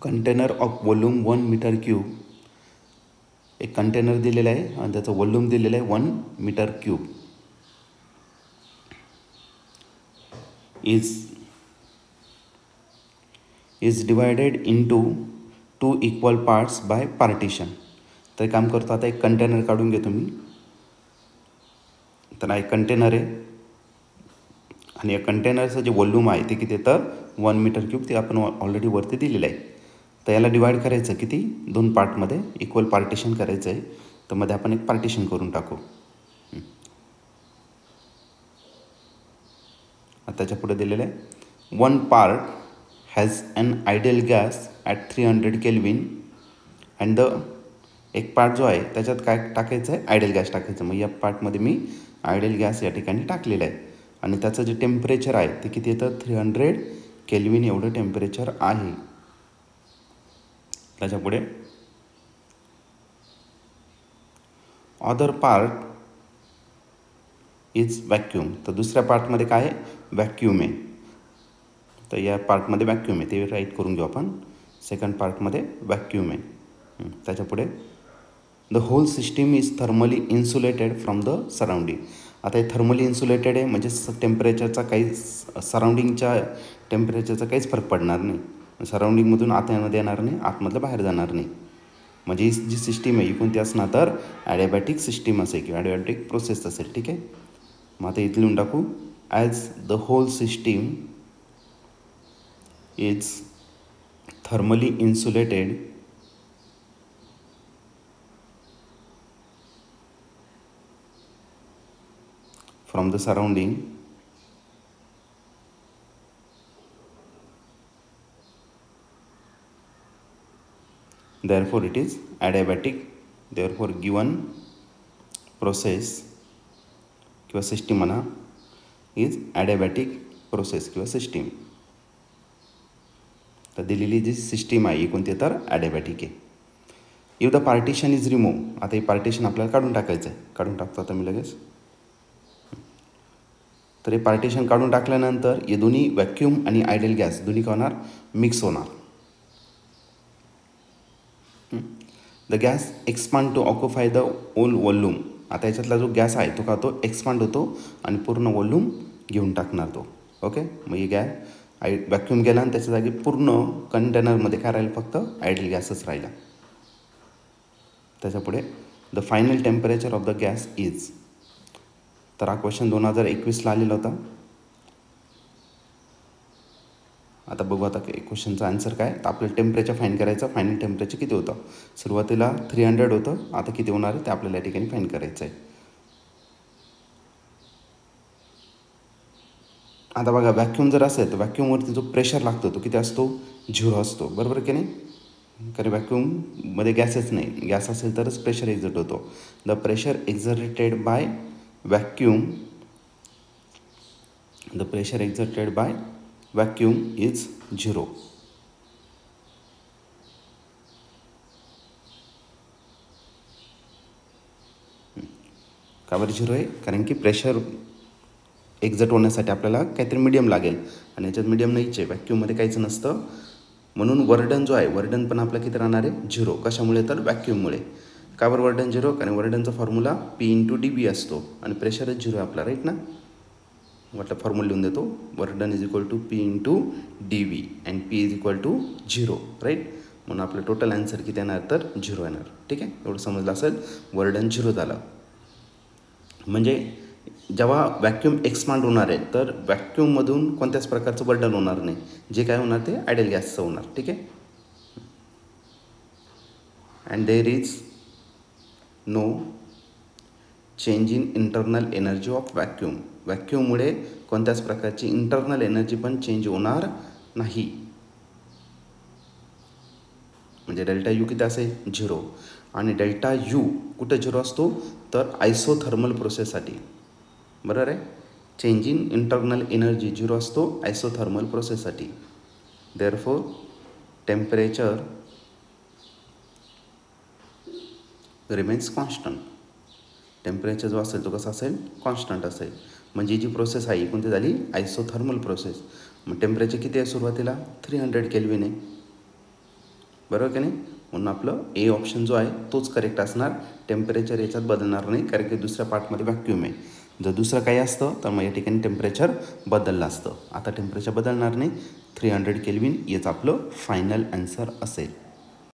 Container of volume 1 metre cube. एक container दिलेला आहे आणि त्याचं वॉल्यूम दिलेलं आहे 1 metre cube. Is divided into 2 equal parts by partition. तर काम करतो आता एक कंटेनर काढून घेतो मी. तर हा एक कंटेनर आहे आणि या कंटेनरचं जे वॉल्यूम आहे ते किती, तर 1 मीटर क्यूब. ते आपण ऑलरेडी वरती दिलेलं आहे. तर याला डिवाईड करायचं किती, 2 पार्टमध्ये इक्वल पार्टिशन करायचं आहे. तर मध्ये आपण एक पार्टिशन करून टाकू. आता त्याच्या पुढे दिलेलं आहे 1 part has an ideal gas at 300 kelvin and the. एक पार्ट जो आहे त्याच्यात काय टाकायचं आहे, आयडियल गॅस टाकायचं. मग या पार्टमध्ये मी आयडियल गॅस या ठिकाणी टाकलेलं आहे आणि त्याचं जे टेम्परेचर आहे ते किती येतं, 300 केल्विन एवढं टेम्परेचर आहे. त्याच्यापुढे अदर पार्ट इज व्हॅक्यूम. तर दुसऱ्या पार्टमध्ये काय आहे, व्हॅक्यूम आहे. तर या पार्टमध्ये व्हॅक्यूम आहे, ते राईट करून घेऊ आपण. सेकंड पार्टमध्ये व्हॅक्यूम आहे. त्याच्यापुढे the whole system is thermally insulated from the surrounding. आता हे थर्मली इन्सुलेटेड आहे म्हणजे टेम्परेचरचा काही सराउंडिंगच्या टेम्परेचरचा काहीच फरक पडणार नाही. सराउंडिंगमधून आतमध्ये येणार नाही, आतमधलं बाहेर जाणार नाही. म्हणजे ही जी सिस्टीम आहे ही कोणती असणार, तर ॲडियाबॅटिक सिस्टीम असेल किंवा ॲडियाबॅटिक प्रोसेस असेल. ठीक आहे. मग आता इथे लिहून टाकू, as the whole system is thermally insulated from the surrounding, therefore it is adiabatic. Therefore given process किंवा सिस्टीम म्हणा इज ॲडियाबॅटिक प्रोसेस किंवा सिस्टीम. तर दिलेली जी सिस्टीम आहे ही कोणती, तर ॲडियाबॅटिक आहे. If the partition is remove. आता हे पार्टिशन आपल्याला काढून टाकायचं आहे. काढून टाकतो आता मी लगेच. तर हे पार्टिशन काढून टाकल्यानंतर हे दोन्ही व्हॅक्यूम आणि आयडियल गॅस दोन्ही काय होणार, मिक्स होणार. The gas expand to occupy the whole volume. आता याच्यातला जो गॅस आहे तो का तो एक्सपांड होतो आणि पूर्ण वॉल्यूम घेऊन टाकणार तो. ओके. मग ही गॅस व्हॅक्यूम गेला आणि त्याच्या जागी पूर्ण कंटेनरमध्ये काय राहिलं, फक्त आयडियल गॅसच राहिला. त्याच्यापुढे the final temperature of the gas is. तर हा क्वेश्चन 2021ला आलेला होता. आता बघू आता क्वेश्चनचा आन्सर काय. तर आपल्याला टेम्परेचर फाईन करायचं. फायनल टेम्परेचर किती होतं, सुरुवातीला 300 होतं, आता किती होणार आहे ते आपल्याला या ठिकाणी फाईन करायचं आहे. आता बघा व्हॅक्यूम जर असेल तर व्हॅक्यूमवरती जो प्रेशर लागतो तो किती असतो, 0 असतो. बरोबर की नाही, कारण व्हॅक्यूममध्ये गॅसच नाही. गॅस असेल तरच प्रेशर एक्झर्ट होतो. The pressure exerted by vacuum, the pressure exerted by vacuum is 0. का बरं 0 आहे, कारण की प्रेशर एक्झर्ट होण्यासाठी आपल्याला काहीतरी मीडियम लागेल आणि याच्यात मीडियम नाहीच आहे, व्हॅक्यूममध्ये काहीच नसतं. म्हणून वर्डन जो आहे, वर्डन पण आपला किती राहणार आहे, 0. कशामुळे, तर व्हॅक्यूममुळे. का बरं वर्डन 0, कारण वर्डनचा फॉर्म्युला P/dB असतो आणि प्रेशरच 0 आहे आपला, राईट ना. म्हटलं फॉर्म्युला लिहून देतो, वर्डन is equal to P/dB and P is equal to 0, right. म्हणून आपलं टोटल आन्सर किती येणार, तर 0 येणार. ठीक आहे, एवढं समजलं असेल. वर्डन 0 झालं म्हणजे जेव्हा व्हॅक्यूम एक्सपांड होणार आहे तर व्हॅक्यूममधून कोणत्याच प्रकारचं वर्डन होणार नाही. जे काय होणार ते आयडियल गॅसचं होणार. ठीक आहे. And there is no change in internal energy of vacuum. व्हॅक्यूममुळे कोणत्याच प्रकारची इंटरनल एनर्जी पण चेंज होणार नाही. म्हणजे डेल्टा यू किती असेल, 0. आणि डेल्टा यू कुठे 0 असतो, तर आयसोथर्मल प्रोसेससाठी. बरोबर आहे. चेंज इन इंटरनल एनर्जी 0 असतो आयसोथर्मल प्रोसेससाठी. Therefore temperature remains constant. Temperature जो असेल तो कसा असेल, कॉन्स्टंट असेल. म्हणजे जी प्रोसेस आहे कोणती झाली, आयसोथर्मल प्रोसेस. मग टेम्परेचर किती आहे सुरुवातीला, 300 केल्विन आहे. बरोबर की नाही. म्हणून आपलं ए ऑप्शन जो आहे तोच करेक्ट असणार. टेम्परेचर याच्यात बदलणार नाही कारण की दुसऱ्या पार्टमध्ये व्हॅक्यूम आहे. जर दुसरं काही असतं तर मग या ठिकाणी टेम्परेचर बदललं असतं. आता टेम्परेचर बदलणार नाही. 300 केल्विन याचं आपलं फायनल आन्सर असेल.